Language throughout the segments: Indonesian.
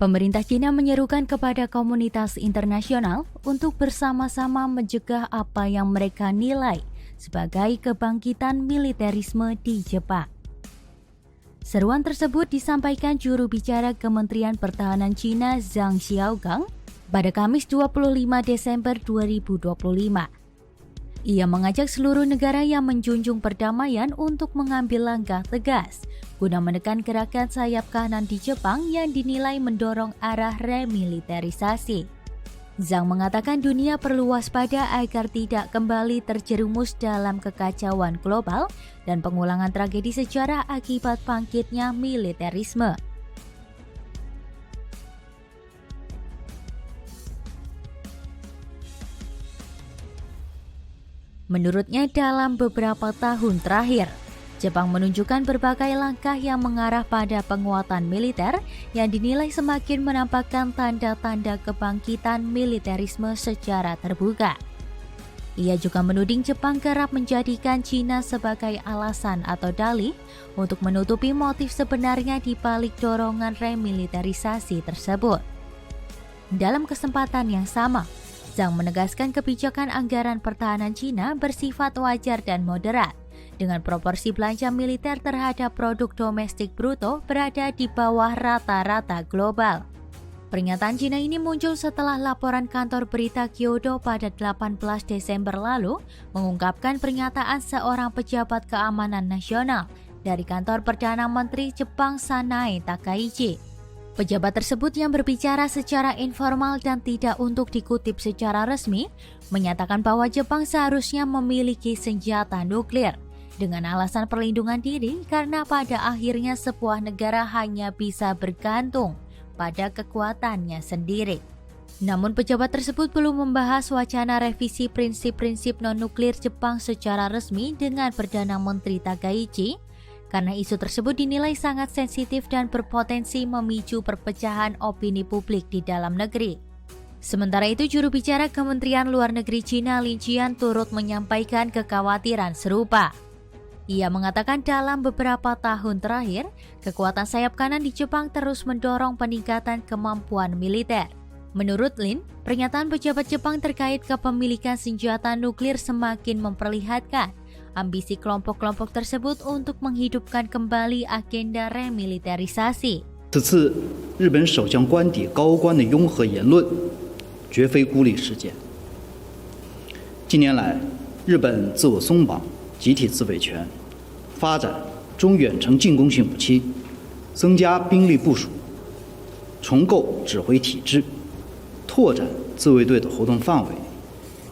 Pemerintah Cina menyerukan kepada komunitas internasional untuk bersama-sama mencegah apa yang mereka nilai sebagai kebangkitan militerisme di Jepang. Seruan tersebut disampaikan juru bicara Kementerian Pertahanan Cina Zhang Xiaogang pada Kamis 25 Desember 2025. Ia mengajak seluruh negara yang menjunjung perdamaian untuk mengambil langkah tegas guna menekan gerakan sayap kanan di Jepang yang dinilai mendorong arah remiliterisasi. Zhang mengatakan dunia perlu waspada agar tidak kembali terjerumus dalam kekacauan global dan pengulangan tragedi sejarah akibat bangkitnya militerisme. Menurutnya, dalam beberapa tahun terakhir, Jepang menunjukkan berbagai langkah yang mengarah pada penguatan militer yang dinilai semakin menampakkan tanda-tanda kebangkitan militerisme secara terbuka. Ia juga menuding Jepang kerap menjadikan Cina sebagai alasan atau dalih untuk menutupi motif sebenarnya di balik dorongan remiliterisasi tersebut. Dalam kesempatan yang sama, Zhang menegaskan kebijakan anggaran pertahanan Cina bersifat wajar dan moderat, dengan proporsi belanja militer terhadap produk domestik bruto berada di bawah rata-rata global. Pernyataan Cina ini muncul setelah laporan kantor berita Kyodo pada 18 Desember lalu mengungkapkan pernyataan seorang pejabat keamanan nasional dari kantor Perdana Menteri Jepang Sanae Takaichi. Pejabat tersebut yang berbicara secara informal dan tidak untuk dikutip secara resmi, menyatakan bahwa Jepang seharusnya memiliki senjata nuklir dengan alasan perlindungan diri karena pada akhirnya sebuah negara hanya bisa bergantung pada kekuatannya sendiri. Namun pejabat tersebut belum membahas wacana revisi prinsip-prinsip non-nuklir Jepang secara resmi dengan Perdana Menteri Takaichi, karena isu tersebut dinilai sangat sensitif dan berpotensi memicu perpecahan opini publik di dalam negeri. Sementara itu, juru bicara Kementerian Luar Negeri Cina Lin Jian turut menyampaikan kekhawatiran serupa. Ia mengatakan dalam beberapa tahun terakhir, kekuatan sayap kanan di Jepang terus mendorong peningkatan kemampuan militer. Menurut Lin, pernyataan pejabat Jepang terkait kepemilikan senjata nuklir semakin memperlihatkan ambisi kelompok-kelompok tersebut untuk menghidupkan kembali agenda remiliterisasi. 此次日本首相官邸高官的拥核言论绝非孤立事件。近年来，日本自我松绑集体自卫权，发展中远程进攻性武器，增加兵力部署，重构指挥体制，拓展自卫队的活动范围，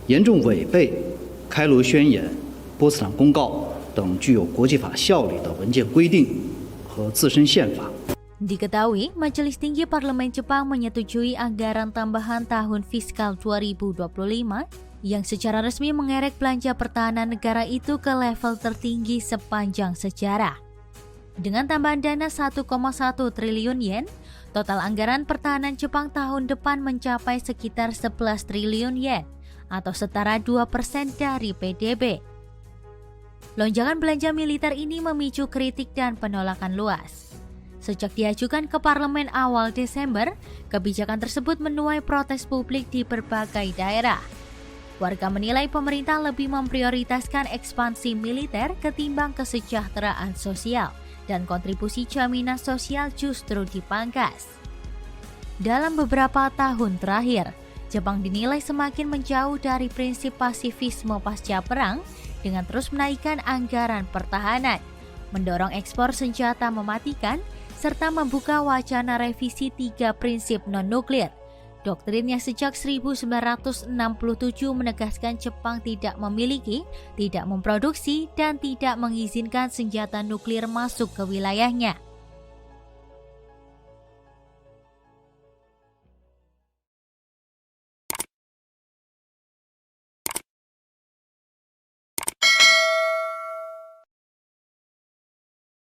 严重违背开罗宣言、波茨坦公告等具有国际法效力的文件规定和自身宪法。 Diketahui, Majelis Tinggi Parlemen Jepang menyetujui anggaran tambahan tahun fiskal 2025 yang secara resmi mengerek belanja pertahanan negara itu ke level tertinggi sepanjang sejarah. Dengan tambahan dana 1,1 triliun yen, total anggaran pertahanan Jepang tahun depan mencapai sekitar 11 triliun yen atau setara 2% dari PDB. Lonjakan belanja militer ini memicu kritik dan penolakan luas. Sejak diajukan ke parlemen awal Desember, kebijakan tersebut menuai protes publik di berbagai daerah. Warga menilai pemerintah lebih memprioritaskan ekspansi militer ketimbang kesejahteraan sosial, dan kontribusi jaminan sosial justru dipangkas. Dalam beberapa tahun terakhir, Jepang dinilai semakin menjauh dari prinsip pasifisme pasca perang dengan terus menaikkan anggaran pertahanan, mendorong ekspor senjata mematikan, serta membuka wacana revisi 3 prinsip non-nuklir. Doktrin yang sejak 1967 menegaskan Jepang tidak memiliki, tidak memproduksi, dan tidak mengizinkan senjata nuklir masuk ke wilayahnya.